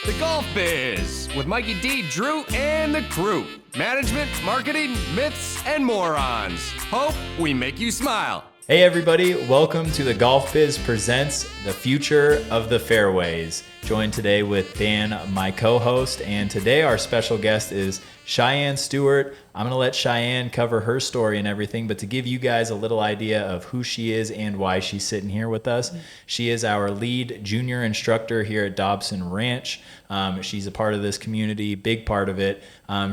The Golf Biz with Mikey D, Drew, and the crew. Management, marketing, myths, and morons. Hope we make you smile. Hey everybody, welcome to the Golf Biz presents The Future of the Fairways. Joined today with Dan, my co-host, and today our special guest is Cheyanne Stewart. I'm going to let Cheyanne cover her story and everything, but to give you guys a little idea of who she is and why she's sitting here with us, she is our lead junior instructor here at Dobson Ranch. She's a part of this community, big part of it.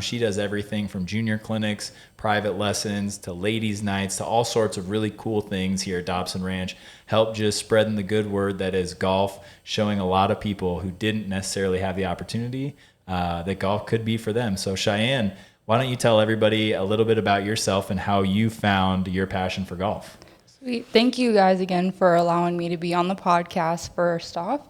She does everything from junior clinics, private lessons, to ladies' nights, to all sorts of really cool things here at Dobson Ranch. Help just spreading the good word that is golf, showing a lot of people who didn't necessarily have the opportunity that golf could be for them. So Cheyanne, why don't you tell everybody a little bit about yourself and how you found your passion for golf? Sweet. Thank you guys again for allowing me to be on the podcast first off.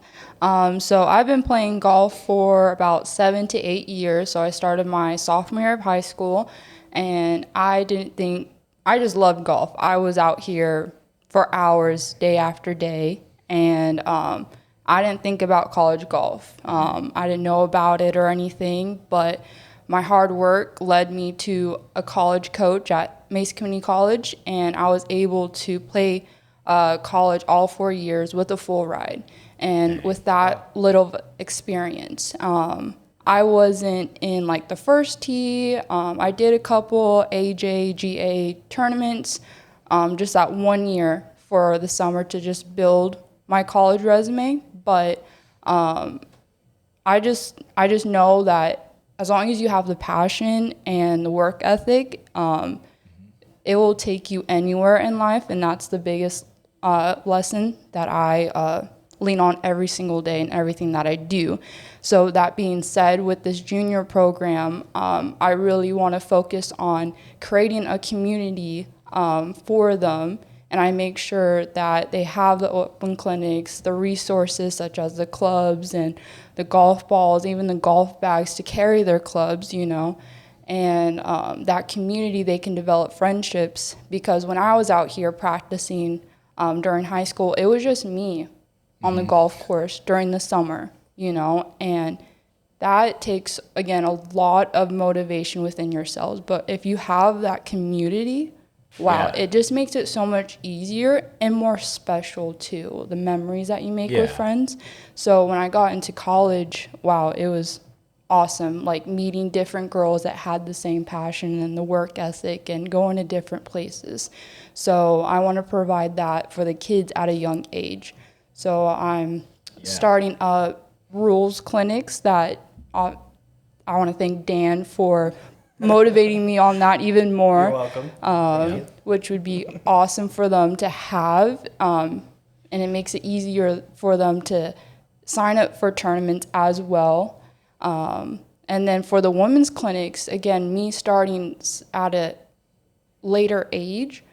So I've been playing golf for about 7 to 8 years. So I started my sophomore year of high school, and I just loved golf. I was out here for hours, day after day, and I didn't think about college golf. I didn't know about it or anything, but my hard work led me to a college coach at Mesa Community College, and I was able to play college all 4 years with a full ride. And with that little experience, I wasn't in like the first tee. I did a couple AJ, GA tournaments just that 1 year for the summer to just build my college resume. But I just know that as long as you have the passion and the work ethic, it will take you anywhere in life, and that's the biggest lesson that I lean on every single day in everything that I do. So that being said, with this junior program, I really want to focus on creating a community for them, and I make sure that they have the open clinics, the resources such as the clubs and the golf balls, even the golf bags to carry their clubs, and that community, they can develop friendships. Because when I was out here practicing during high school, it was just me on the golf course during the summer, and that takes, again, a lot of motivation within yourselves. But if you have that community, wow, it just makes it so much easier and more special too, the memories that you make with friends. So when I got into college, wow, it was awesome, like meeting different girls that had the same passion and the work ethic and going to different places. So I want to provide that for the kids at a young age. So I'm starting up rules clinics that I want to thank Dan for motivating me on that even more. You're welcome. Which would be awesome for them to have. And it makes it easier for them to sign up for tournaments as well. And then for the women's clinics, again, me starting at a later age,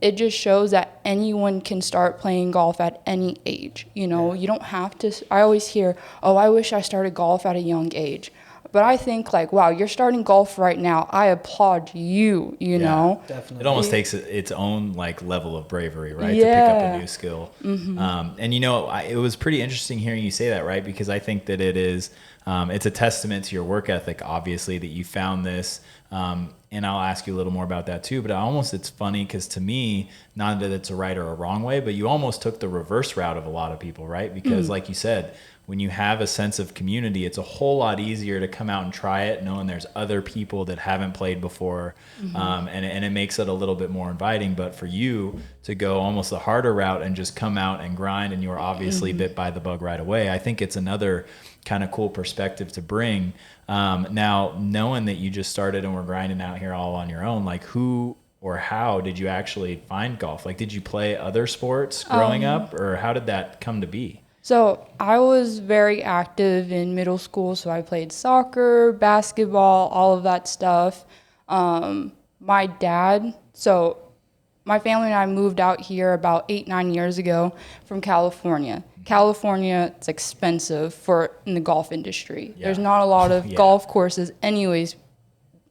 it just shows that anyone can start playing golf at any age. You don't have to. I always hear, oh, I wish I started golf at a young age. But I think, like, wow, you're starting golf right now. I applaud you, you know? Definitely. It almost takes its own, like, level of bravery, right, to pick up a new skill. And, it was pretty interesting hearing you say that, right, because I think that it is, it's a testament to your work ethic, obviously, that you found this. And I'll ask you a little more about that, too. But it's funny because to me, not that it's a right or a wrong way, but you almost took the reverse route of a lot of people, right? Because, like you said, when you have a sense of community, it's a whole lot easier to come out and try it knowing there's other people that haven't played before. And it makes it a little bit more inviting. But for you to go almost the harder route and just come out and grind, and you were obviously bit by the bug right away, I think it's another kind of cool perspective to bring. Now, knowing that you just started and were grinding out here all on your own, like who or how did you actually find golf? Like, did you play other sports growing up, or how did that come to be? So I was very active in middle school, so I played soccer, basketball, all of that stuff. My dad, so my family and I moved out here about 8-9 years ago from California. California, it's expensive in the golf industry. There's not a lot of golf courses anyways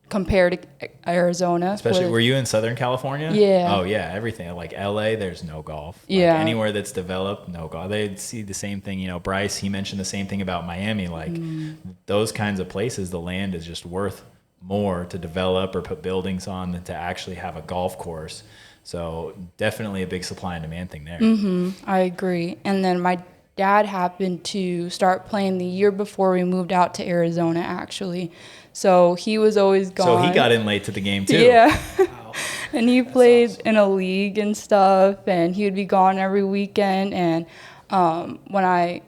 compared to Arizona. Especially, were you in Southern California? Yeah. Oh yeah, everything. Like LA, there's no golf. Yeah. Like anywhere that's developed, no golf. They'd see the same thing. Bryce, he mentioned the same thing about Miami. Like those kinds of places, the land is just worth more to develop or put buildings on than to actually have a golf course. So definitely a big supply and demand thing there. I agree. And then my dad happened to start playing the year before we moved out to Arizona, actually. So he was always gone. So he got in late to the game too. Yeah. And he played in a league and stuff, and he would be gone every weekend. And when I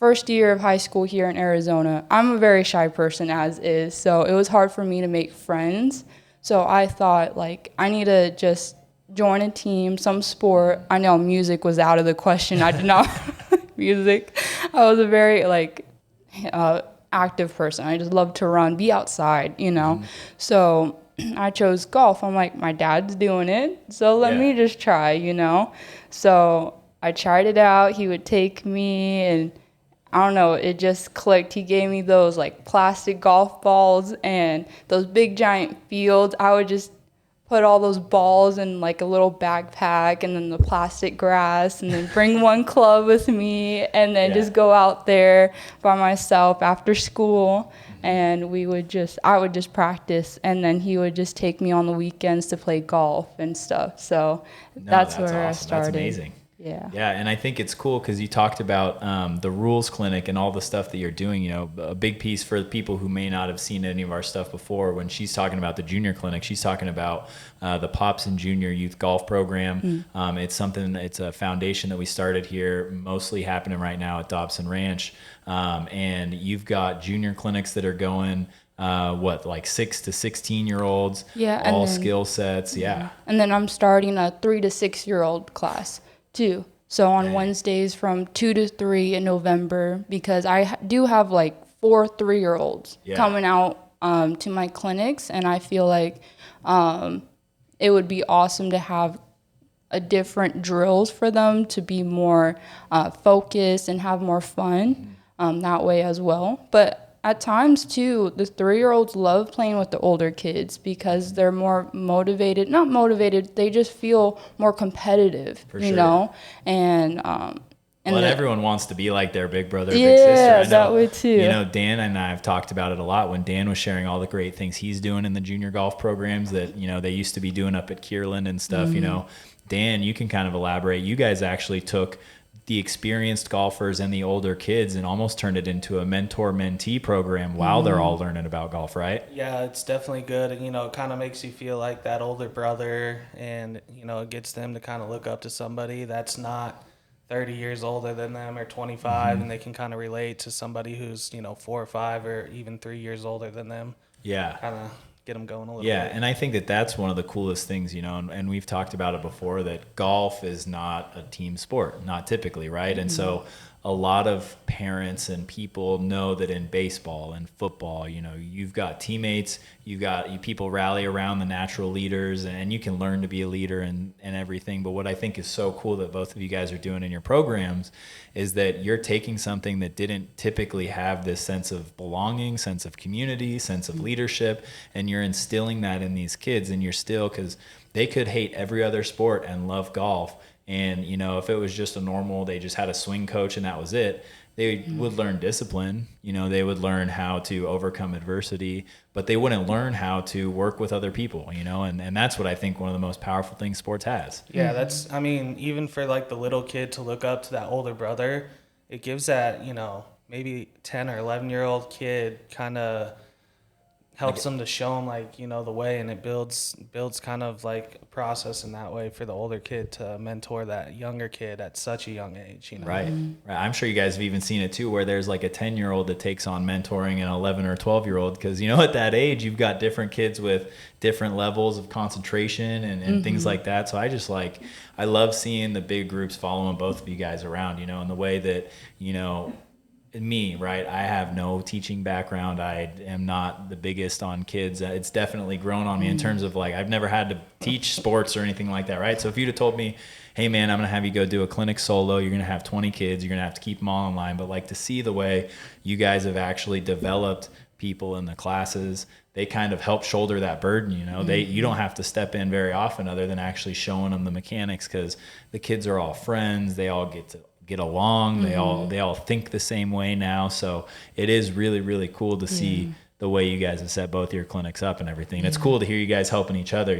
first year of high school here in Arizona, I'm a very shy person as is, so it was hard for me to make friends. So I thought, like, I need to just join a team, some sport. I know music was out of the question. I did not music. I was a very, like, active person. I just love to run, be outside, So I chose golf. I'm like, my dad's doing it, so let me just try, So I tried it out. He would take me, and I don't know, it just clicked. He gave me those like plastic golf balls and those big giant fields. I would just put all those balls in like a little backpack and then the plastic grass, and then bring one club with me, and then just go out there by myself after school. And I would just practice, and then he would just take me on the weekends to play golf and stuff. So that's where awesome. I started. That's amazing. Yeah. Yeah, and I think it's cool because you talked about the rules clinic and all the stuff that you're doing. A big piece for the people who may not have seen any of our stuff before. When she's talking about the junior clinic, she's talking about the Pops and Junior Youth Golf Program. It's a foundation that we started here, mostly happening right now at Dobson Ranch. And you've got junior clinics that are going. Like 6 to 16-year-olds, all skill sets, And then I'm starting a 3 to 6-year-old class too. So on Wednesdays from 2 to 3 in November, because I do have like 4 3-year-olds coming out to my clinics, and I feel like it would be awesome to have a different drills for them to be more focused and have more fun that way as well. But at times, too, the 3-year-olds love playing with the older kids because they're more motivated. Not motivated, they just feel more competitive, you know? And everyone wants to be like their big brother, big sister. Yeah, that way, too. Dan and I have talked about it a lot when Dan was sharing all the great things he's doing in the junior golf programs that, they used to be doing up at Kierland and stuff, Dan, you can kind of elaborate. You guys actually took the experienced golfers and the older kids and almost turned it into a mentor-mentee program while they're all learning about golf, right? Yeah, it's definitely good. And, it kind of makes you feel like that older brother, and, it gets them to kind of look up to somebody that's not 30 years older than them or 25, and they can kind of relate to somebody who's, 4 or 5 or even 3 years older than them. Yeah. Kind of get them going a little bit. Yeah, and I think that that's one of the coolest things, and we've talked about it before, that golf is not a team sport, not typically, right? And so a lot of parents and people know that in baseball and football, you've got teammates, people rally around the natural leaders, and you can learn to be a leader and everything. But what I think is so cool that both of you guys are doing in your programs is that you're taking something that didn't typically have this sense of belonging, sense of community, sense of leadership, and you're instilling that in these kids. And you're still, because they could hate every other sport and love golf. And, if it was just they just had a swing coach and that was it, they would learn discipline, they would learn how to overcome adversity, but they wouldn't learn how to work with other people, and that's what I think one of the most powerful things sports has. Yeah, even for like the little kid to look up to that older brother, it gives that, maybe 10 or 11-year-old kid kind of helps them to show them the way, and it builds kind of like a process in that way for the older kid to mentor that younger kid at such a young age. Right. I'm sure you guys have even seen it too, where there's like a 10-year-old that takes on mentoring an 11 or 12-year-old, because at that age you've got different kids with different levels of concentration and things like that. So I love seeing the big groups following both of you guys around, in the way that me, right? I have no teaching background. I am not the biggest on kids. It's definitely grown on me in terms of I've never had to teach sports or anything like that, right? So if you'd have told me, hey man, I'm going to have you go do a clinic solo, you're going to have 20 kids, you're going to have to keep them all in line. But to see the way you guys have actually developed people in the classes, they kind of help shoulder that burden. You don't have to step in very often other than actually showing them the mechanics, because the kids are all friends. They all get along. They all think the same way now. So it is really, really cool to see the way you guys have set both your clinics up and everything. And it's cool to hear you guys helping each other.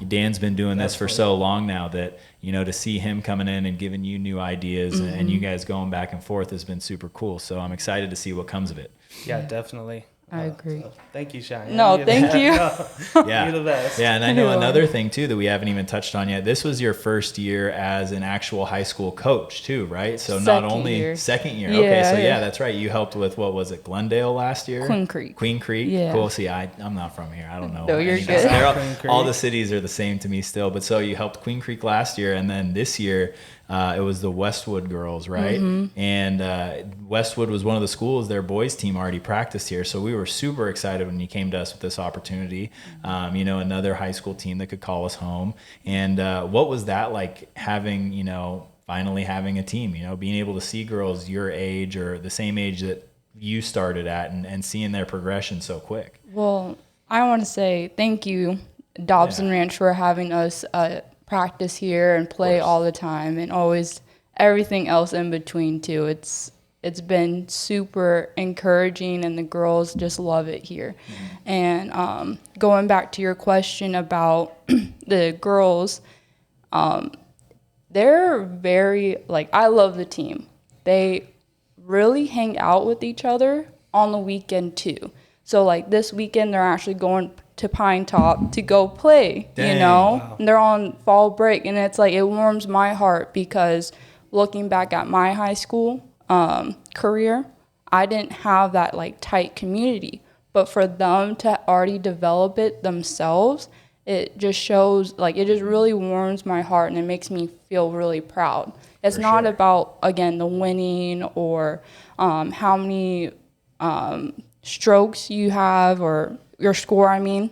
Dan's been doing this for so long now that, to see him coming in and giving you new ideas and you guys going back and forth has been super cool. So I'm excited to see what comes of it. Yeah, definitely. I agree. So thank you, Cheyanne. No, thank you. Yeah. You're the best. Yeah, and I know another thing too that we haven't even touched on yet. This was your first year as an actual high school coach too, right? So not only second year. Okay, so that's right. You helped with, what was it, Glendale last year? Queen Creek. Yeah. Cool. See, I'm not from here. I don't know. No, you're good. All the cities are the same to me still. But so you helped Queen Creek last year, and then this year it was the Westwood girls, right? And Westwood was one of the schools, their boys team already practiced here. So we were super excited when you came to us with this opportunity. Another high school team that could call us home. And what was that like, having, finally having a team, being able to see girls your age or the same age that you started at and seeing their progression so quick? Well, I want to say thank you, Dobson Ranch, for having us practice here and play all the time, and always everything else in between too. It's been super encouraging, and the girls just love it here. And going back to your question about the girls, they're very, I love the team. They really hang out with each other on the weekend too. So this weekend they're actually going to Pine Top to go play. Dang, wow. And they're on fall break, and it's it warms my heart, because looking back at my high school career, I didn't have that tight community, but for them to already develop it themselves, it just shows, it just really warms my heart, and it makes me feel really proud. It's not about, again, the winning or how many strokes you have, or your score, I mean.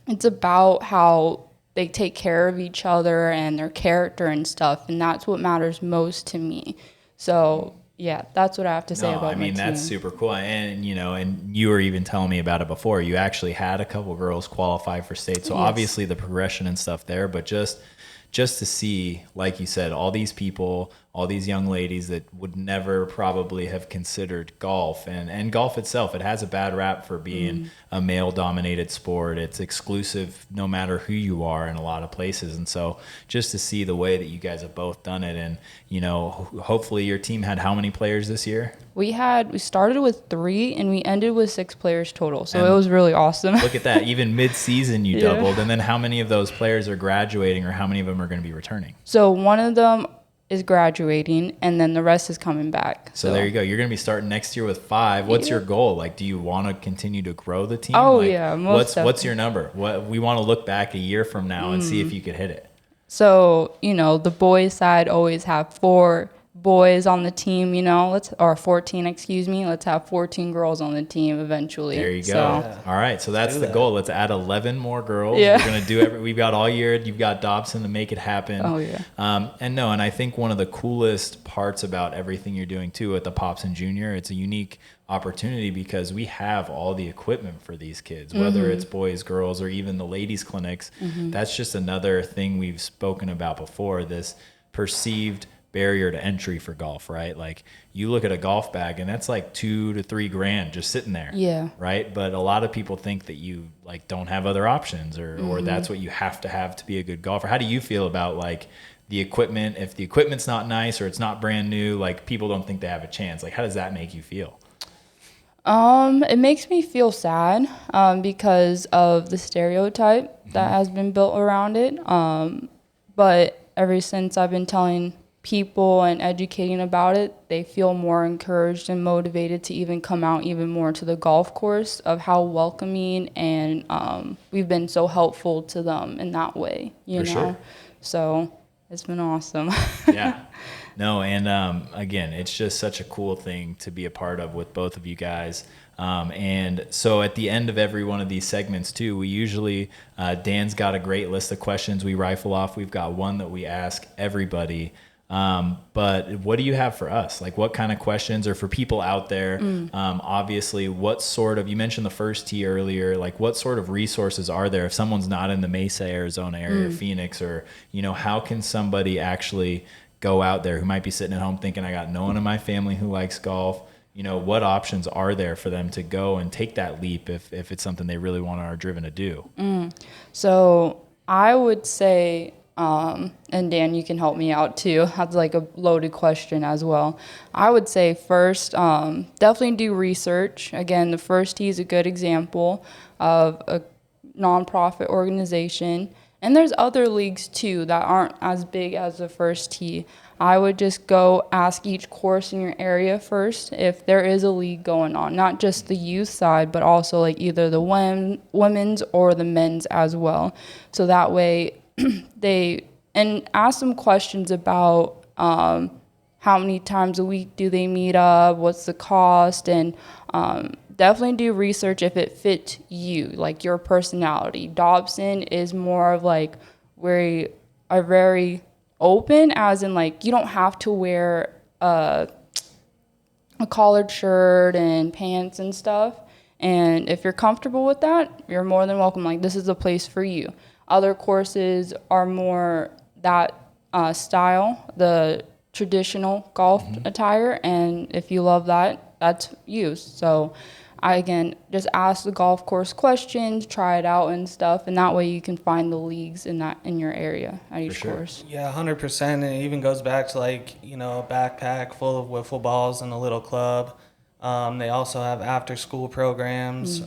It's about how they take care of each other and their character and stuff, and that's what matters most to me. So yeah, that's what I have to say about my team. That's super cool. And and you were even telling me about it before. You actually had a couple girls qualify for state, so obviously the progression and stuff there, but just to see, like you said, all these people, all these young ladies that would never probably have considered golf, and golf itself, it has a bad rap for being a male-dominated sport. It's exclusive no matter who you are in a lot of places. And so just to see the way that you guys have both done it, and hopefully your team had how many players this year? We started with 3 and we ended with 6 players total. So it was really awesome. Look at that. Even mid-season you doubled. And then how many of those players are graduating, or how many of them are going to be returning? So one of them is graduating, and then the rest is coming back. So there you go. You're going to be starting next year with 5. What's your goal? Do you want to continue to grow the team? Oh, yeah. What's your number? We want to look back a year from now and see if you could hit it. So, the boys side always have 4 boys on the team, or 14, excuse me. Let's have 14 girls on the team eventually. There you go. All right, so that's the goal. Let's add 11 more girls. We're going to do we've got all year. You've got Dobson to make it happen. Oh, yeah. And I think one of the coolest parts about everything you're doing too at the Popson Junior, it's a unique opportunity because we have all the equipment for these kids, whether it's boys, girls, or even the ladies clinics. That's just another thing we've spoken about before, this perceived barrier to entry for golf, right? You look at a golf bag and that's $2,000 to $3,000 just sitting there. Yeah. Right. But a lot of people think that you don't have other options, or that's what you have to be a good golfer. How do you feel about the equipment? If the equipment's not nice or it's not brand new, people don't think they have a chance. How does that make you feel? It makes me feel sad because of the stereotype that has been built around it. But ever since I've been telling people and educating about it, they feel more encouraged and motivated to even come out even more to the golf course, of how welcoming and we've been so helpful to them in that way, you know. Sure. So it's been awesome. Yeah. No, and again, it's just such a cool thing to be a part of with both of you guys. And so at the end of every one of these segments too, we usually, Dan's got a great list of questions we rifle off. We've got one that we ask everybody But what do you have for us? Like, what kind of questions, or for people out there? Obviously, what sort of, you mentioned the first tee earlier, like what sort of resources are there if someone's not in the Mesa, Arizona area, Phoenix, or, how can somebody actually go out there who might be sitting at home thinking, I got no one in my family who likes golf? What options are there for them to go and take that leap if it's something they really want or are driven to do? So I would say, and Dan, you can help me out too. That's like a loaded question as well. I would say first, definitely do research. Again, the First Tee is a good example of a nonprofit organization. And there's other leagues too that aren't as big as the First Tee. I would just go ask each course in your area first if there is a league going on, not just the youth side, but also like either the women's or the men's as well. So that way and ask them questions about how many times a week do they meet up, what's the cost, and definitely do research if it fits you, like your personality. Dobson is more of like very open, as in like you don't have to wear a collared shirt and pants and stuff. And if you're comfortable with that, you're more than welcome. Like, this is a place for you. Other courses are more that style, the traditional golf attire, and if you love that, that's you. So I, again, just ask the golf course questions, try it out and stuff, and that way you can find the leagues in your area at each course. Yeah, 100%. And it even goes back to a backpack full of wiffle balls and a little club. They also have after-school programs.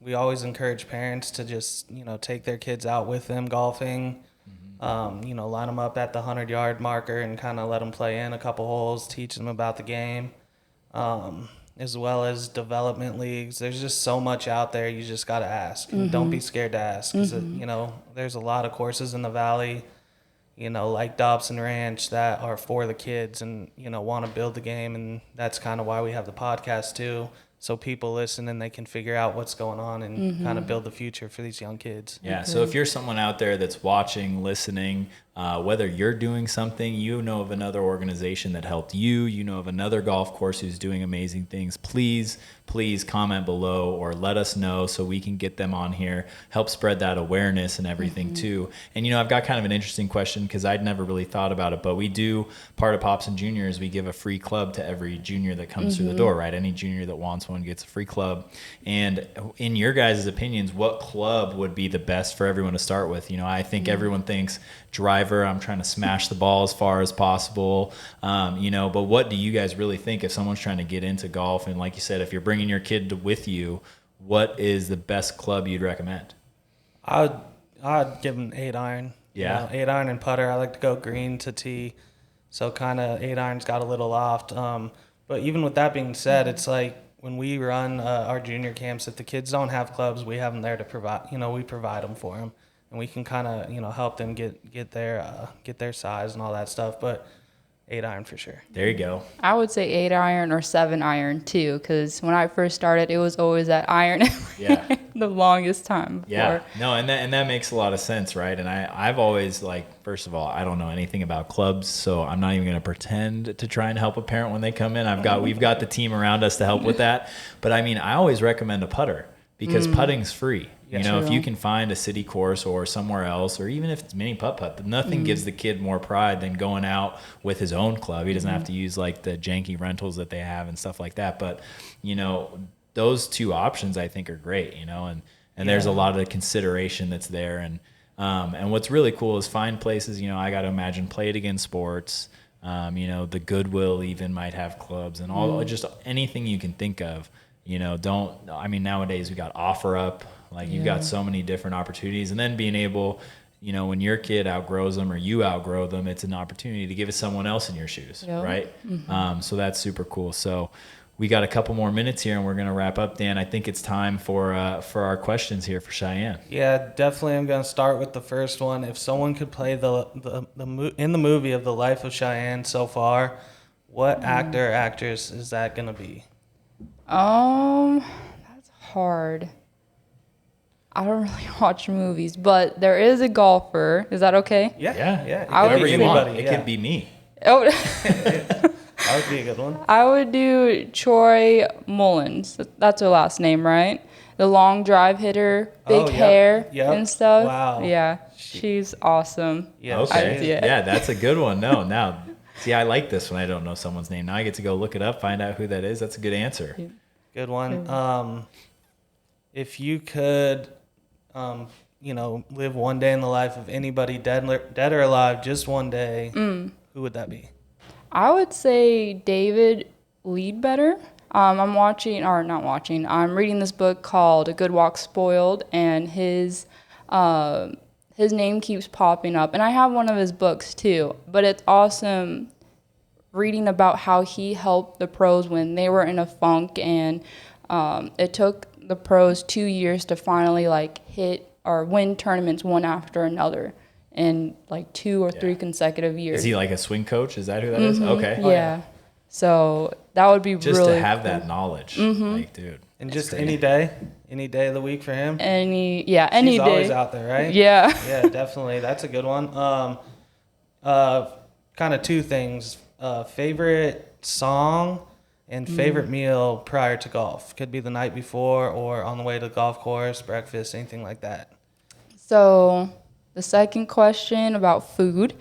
We always encourage parents to just, take their kids out with them golfing. Line them up at the 100-yard marker and kind of let them play in a couple holes, teach them about the game. As well as development leagues. There's just so much out there. You just got to ask. Don't be scared to ask. 'Cause there's a lot of courses in the valley, like Dobson Ranch, that are for the kids and, want to build the game. And that's kind of why we have the podcast too. So people listen and they can figure out what's going on and kind of build the future for these young kids. Yeah. So if you're someone out there that's watching, listening, whether you're doing something, of another organization that helped you, of another golf course who's doing amazing things, please comment below or let us know so we can get them on here, help spread that awareness and everything too. And, I've got kind of an interesting question because I'd never really thought about it, but we do, part of Pops and Juniors, we give a free club to every junior that comes through the door, right? Any junior that wants one gets a free club. And in your guys' opinions, what club would be the best for everyone to start with? I think everyone thinks driver, I'm trying to smash the ball as far as possible, but what do you guys really think if someone's trying to get into golf? And like you said, if you're bringing your kid with you, what is the best club you'd recommend? I'd give them 8-iron. Yeah. 8-iron and putter. I like to go green to tee. So kind of 8-iron's got a little loft. But even with that being said, it's like when we run our junior camps, if the kids don't have clubs, we have them there to provide, we provide them for them. And we can kind of, help them get their size and all that stuff. But 8-iron for sure. There you go. I would say 8-iron or 7-iron too, because when I first started, it was always that iron the longest time before. Yeah, no, and that makes a lot of sense, right? And I've always, first of all, I don't know anything about clubs, so I'm not even going to pretend to try and help a parent when they come in. We've got the team around us to help with that. But I always recommend a putter because putting's free. If you can find a city course or somewhere else, or even if it's mini putt, nothing gives the kid more pride than going out with his own club. He doesn't have to use the janky rentals that they have and stuff like that. But, those two options I think are great, and there's a lot of consideration that's there. And what's really cool is find places, I got to imagine Play It Again Sports, the Goodwill even might have clubs and all, just anything you can think of. Nowadays we got OfferUp. You've got so many different opportunities, and then being able, when your kid outgrows them or you outgrow them, it's an opportunity to give it someone else in your shoes, right? So that's super cool. So we got a couple more minutes here, and we're going to wrap up. Dan, I think it's time for our questions here for Cheyanne. Yeah, definitely. I'm going to start with the first one. If someone could play in the movie of the life of Cheyanne so far, what actor or actress is that going to be? That's hard. I don't really watch movies, but there is a golfer. Is that okay? Yeah. Whoever you want. It yeah. could be me. Oh, That would be a good one. I would do Troy Mullins. That's her last name, right? The long drive hitter, big Yep, hair yep. and stuff. Wow. Yeah, she's awesome. Yeah, Okay. yeah. Yeah, that's a good one. No, now, see, I like this when I don't know someone's name. Now I get to go look it up, find out who that is. That's a good answer. Good one. If you could, live one day in the life of anybody, dead or alive, just one day, who would that be? I would say David Leadbetter. I'm reading this book called A Good Walk Spoiled, and his name keeps popping up. And I have one of his books too, but it's awesome reading about how he helped the pros when they were in a funk, and it took the pros 2 years to finally hit or win tournaments one after another in 2 or 3 consecutive years. Is he like a swing coach? Is that who that is? Okay. Yeah. So that would be Just really to have cool. that knowledge. Like, dude. And just any day of the week for him. Any He's day. always out there, right? Yeah. Yeah, definitely. That's a good one. Kind of 2 things. Favorite song and favorite meal prior to golf. Could be the night before or on the way to the golf course, breakfast, anything like that. So the second question about food.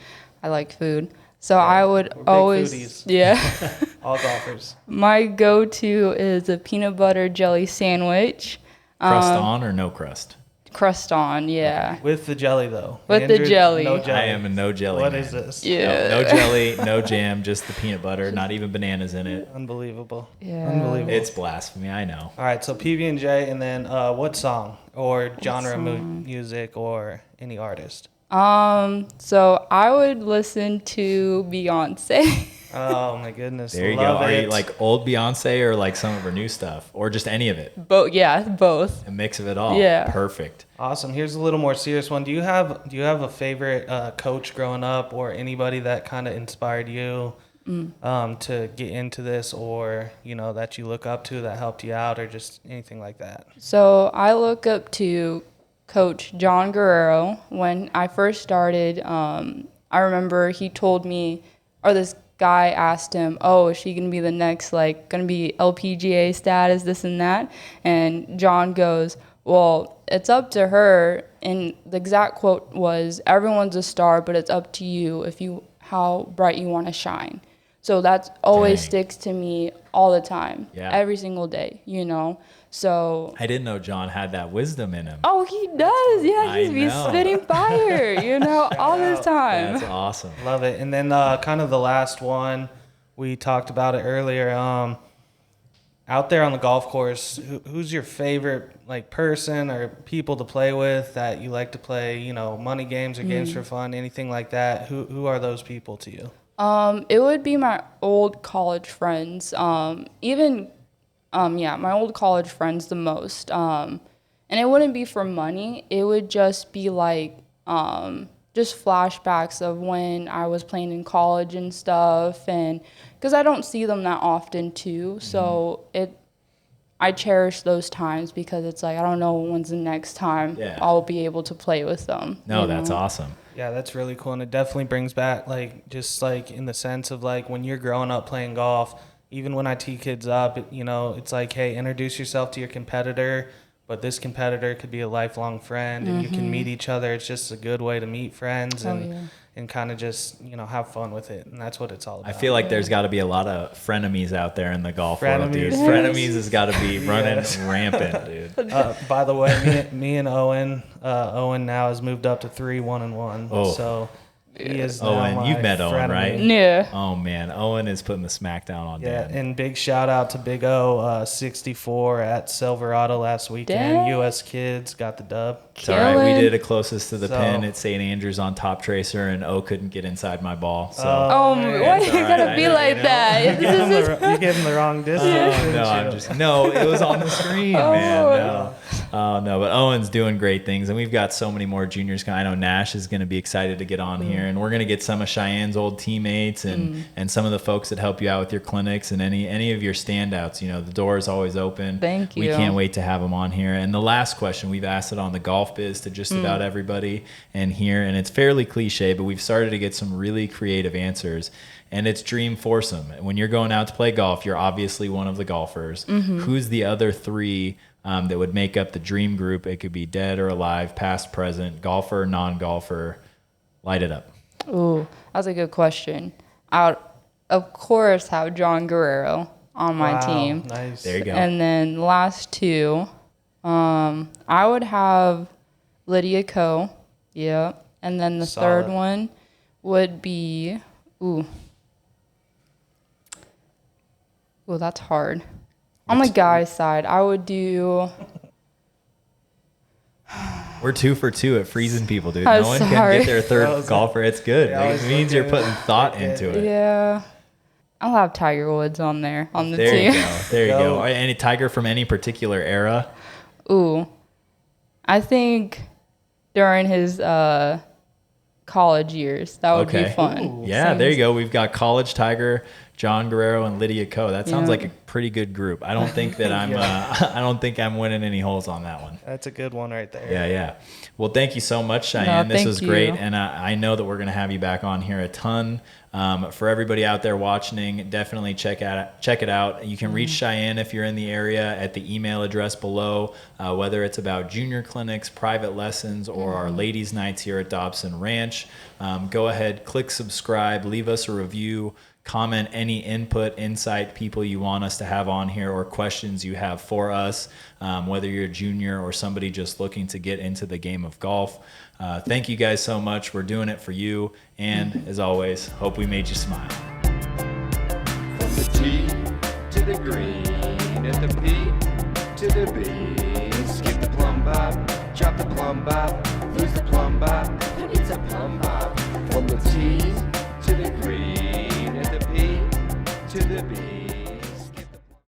I like food. So I would We're big always foodies. yeah. All golfers. My go-to is a peanut butter jelly sandwich. Crust on or no crust? Crust on, yeah. With the jelly, though. With the jelly. No jelly. I am a no jelly What man. is this? Yeah. No jelly, no jam, just the peanut butter, not even bananas in it. Unbelievable. Yeah. Unbelievable. It's blasphemy, I know. All right, so PB&J, and then what song or genre of music or any artist? So I would listen to Beyonce. Oh my goodness. There you go. Love Are it. you like old Beyonce or like some of her new stuff? Or just any of it? Both. A mix of it all. Yeah. Perfect. Awesome. Here's a little more serious one. Do you have a favorite coach growing up or anybody that kind of inspired you to get into this, or that you look up to that helped you out, or just anything like that? So I look up to Coach John Guerrero. When I first started, I remember he told me, or this guy asked him, oh, is she going to be the next, going to be LPGA status, this and that? And John goes, well, it's up to her. And the exact quote was, everyone's a star, but it's up to you how bright you want to shine. So that always Dang. sticks to me all the time, Yeah. every single day, So I didn't know John had that wisdom in him. oh, he does. Yeah, I he's be know. spitting fire, all the time. That's awesome. Love it. And then kind of the last one, we talked about it earlier. Out there on the golf course, who's your favorite person or people to play with that you like to play, money games or games for fun, anything like that? Who are those people to you? It would be my old college friends. My old college friends the most. And it wouldn't be for money. It would just be just flashbacks of when I was playing in college and stuff, and because I don't see them that often too, so I cherish those times because it's I don't know when's the next time I'll be able to play with them. No, that's awesome. Yeah, that's really cool, and it definitely brings back just in the sense of when you're growing up playing golf. Even when I tee kids up, it's hey, introduce yourself to your competitor, but this competitor could be a lifelong friend, and you can meet each other. It's just a good way to meet friends and kind of just have fun with it, and that's what it's all about. I feel like there's got to be a lot of frenemies out there in the golf world, dude. Frenemies. Frenemies has got to be running rampant, dude. By the way, me and Owen now has moved up to 3-1-1. Oh. So he is now Owen, my you've met Owen, frenemy. right? Yeah. Oh man, Owen is putting the smack down on Yeah, Dan. and big shout out to Big O, 64 at Silverado last weekend. Dang. U.S. kids got the dub. It's all right. We Killing. did it closest to the So- pin at St. Andrews on Top Tracer, and O couldn't get inside my ball. So Why it's you all gotta right. be I know, like you know. that? You gave him the wrong distance. No, it was on the screen, man. No, but Owen's doing great things, and we've got so many more juniors coming. I know Nash is going to be excited to get on here, and we're going to get some of Cheyenne's old teammates and some of the folks that help you out with your clinics and any of your standouts. The door is always open. Thank We you. can't wait to have them on here. And the last question, we've asked it on the Golf Biz to just about everybody and here, and it's fairly cliche, but we've started to get some really creative answers. and it's dream foursome. When you're going out to play golf, you're obviously one of the golfers. Who's the other three that would make up the dream group? It could be dead or alive, past, present, golfer, non-golfer. Light it up. Ooh, that's a good question. I would, of course, have John Guerrero on my team. Nice. There you go. And then the last two, I would have Lydia Ko. Yeah. And then the Solid. third one would be, ooh, that's hard. On the guy's side, I would do. We're 2 for 2 at freezing people, dude. I'm No one can sorry. get their third golfer. It's good. Yeah, I Like, was it means you're looking putting thought into it. Yeah. I'll have Tiger Woods on there on the There team. you go. There you Go. go. Any Tiger from any particular era? Ooh, I think during his college years, that would be Okay. fun. Ooh. Yeah, Same there you as- go. We've got College Tiger, John Guerrero, and Lydia Ko. That sounds Yeah. like a pretty good group. I don't think that I'm. I don't think I'm winning any holes on that one. That's a good one right there. Yeah, yeah. Well, thank you so much, Cheyanne. This thank was great, you. and I know that we're going to have you back on here a ton. For everybody out there watching, definitely check it out. You can reach Cheyanne if you're in the area at the email address below, whether it's about junior clinics, private lessons, or our ladies' nights here at Dobson Ranch. Go ahead, click subscribe, leave us a review. Comment any input, insight, people you want us to have on here, or questions you have for us, whether you're a junior or somebody just looking to get into the game of golf. Thank you guys so much. We're doing it for you. And as always, hope we made you smile. From the T to the green, at the P to the B. Skip the plumb bob, drop the plumb bob, lose the plumb bob, who needs a plumb bob? From the T to the green, at the P to the B.